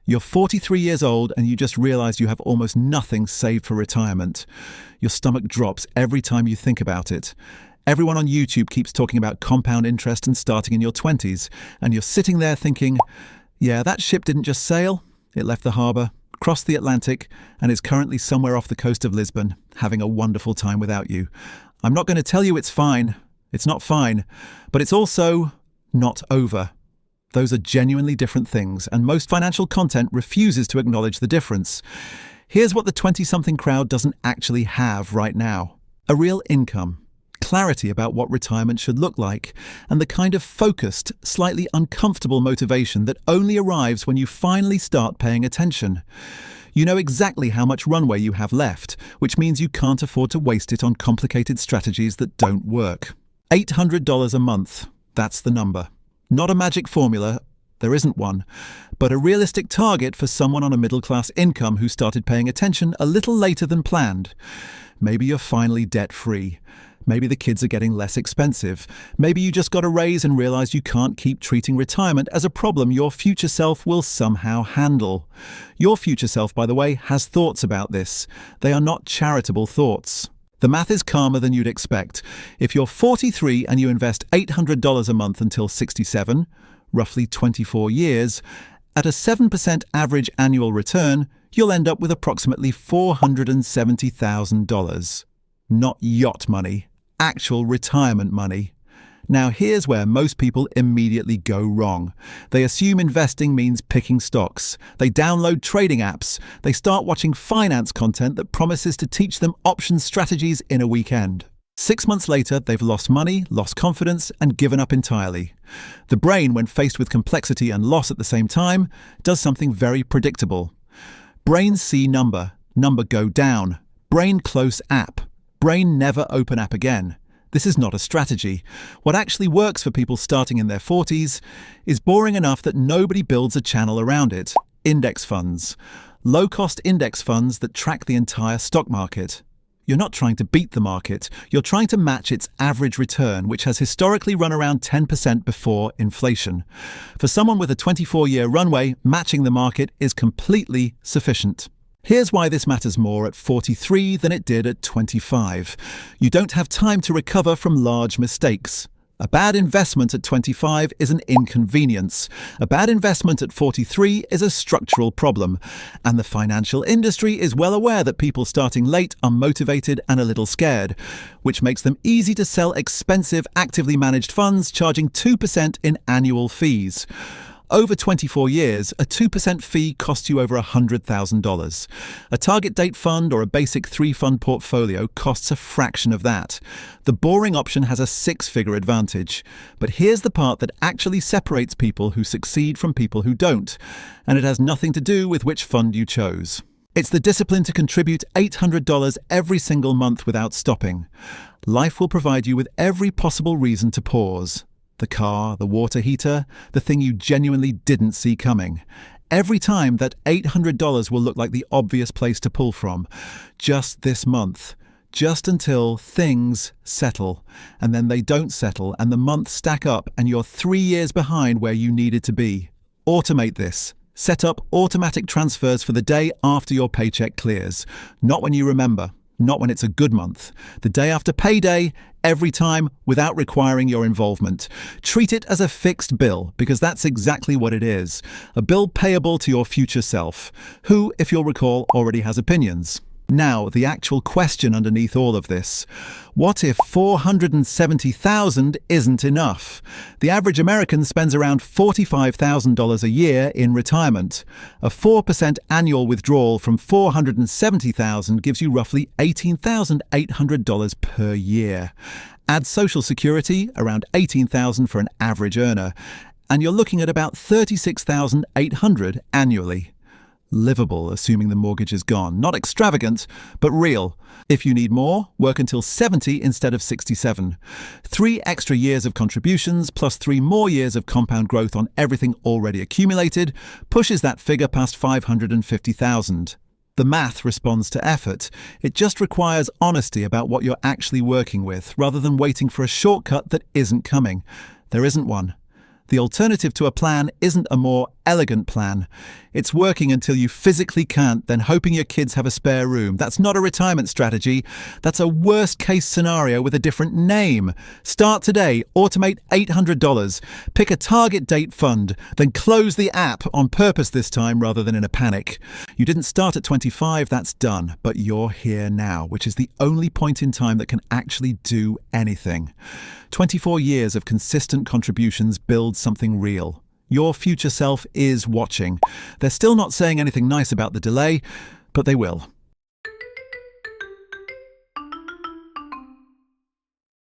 You're 43 years old and you just realize you have almost nothing saved for retirement. Your stomach drops every time you think about it. Everyone on YouTube keeps talking about compound interest and starting in your 20s, and you're sitting there thinking, yeah, that ship didn't just sail. It left the harbour, crossed the Atlantic, and is currently somewhere off the coast of Lisbon, having a wonderful time without you. I'm not going to tell you it's fine. It's not fine. But it's also not over. Those are genuinely different things, and most financial content refuses to acknowledge the difference. Here's what the 20-something crowd doesn't actually have right now. A real income, clarity about what retirement should look like, and the kind of focused, slightly uncomfortable motivation that only arrives when you finally start paying attention. You know exactly how much runway you have left, which means you can't afford to waste it on complicated strategies that don't work. $800 a month, that's the number. Not a magic formula, there isn't one, but a realistic target for someone on a middle-class income who started paying attention a little later than planned. Maybe you're finally debt-free. Maybe the kids are getting less expensive. Maybe you just got a raise and realized you can't keep treating retirement as a problem your future self will somehow handle. Your future self, by the way, has thoughts about this. They are not charitable thoughts. The math is calmer than you'd expect. If you're 43 and you invest $800 a month until 67, roughly 24 years, at a 7% average annual return, you'll end up with approximately $470,000. Not yacht money. Actual retirement money. Now here's where most people immediately go wrong. They assume investing means picking stocks. They download trading apps. They start watching finance content that promises to teach them option strategies in a weekend. 6 months later, they've lost money, lost confidence, and given up entirely. The brain, when faced with complexity and loss at the same time, does something very predictable. Brain see number go down. Brain close app. Brain never open app again. This is not a strategy. What actually works for people starting in their 40s is boring enough that nobody builds a channel around it. Index funds. Low-cost index funds that track the entire stock market. You're not trying to beat the market. You're trying to match its average return, which has historically run around 10% before inflation. For someone with a 24-year runway, matching the market is completely sufficient. Here's why this matters more at 43 than it did at 25. You don't have time to recover from large mistakes. A bad investment at 25 is an inconvenience. A bad investment at 43 is a structural problem. And the financial industry is well aware that people starting late are motivated and a little scared, which makes them easy to sell expensive, actively managed funds charging 2% in annual fees. Over 24 years, a 2% fee costs you over $100,000. A target date fund or a basic 3-fund portfolio costs a fraction of that. The boring option has a 6-figure advantage. But here's the part that actually separates people who succeed from people who don't, and it has nothing to do with which fund you chose. It's the discipline to contribute $800 every single month without stopping. Life will provide you with every possible reason to pause. The car, the water heater, the thing you genuinely didn't see coming. Every time that $800 will look like the obvious place to pull from. Just this month. Just until things settle. And then they don't settle and the months stack up and you're 3 years behind where you needed to be. Automate this. Set up automatic transfers for the day after your paycheck clears. Not when you remember. Not when it's a good month. The day after payday, every time, without requiring your involvement. Treat it as a fixed bill, because that's exactly what it is. A bill payable to your future self, who, if you'll recall, already has opinions. Now, the actual question underneath all of this. What if $470,000 isn't enough? The average American spends around $45,000 a year in retirement. A 4% annual withdrawal from $470,000 gives you roughly $18,800 per year. Add Social Security, around $18,000 for an average earner, and you're looking at about $36,800 annually. Livable, assuming the mortgage is gone. Not extravagant, but real. If you need more, work until 70 instead of 67. 3 extra years of contributions plus 3 more years of compound growth on everything already accumulated pushes that figure past $550,000. The math responds to effort. It just requires honesty about what you're actually working with, rather than waiting for a shortcut that isn't coming. There isn't one. The alternative to a plan isn't a more elegant plan. It's working until you physically can't, then hoping your kids have a spare room. That's not a retirement strategy. That's a worst-case scenario with a different name. Start today. Automate $800. Pick a target date fund, then close the app on purpose this time rather than in a panic. You didn't start at 25, that's done, but you're here now, which is the only point in time that can actually do anything. 24 years of consistent contributions build something real. Your future self is watching. They're still not saying anything nice about the delay, but they will.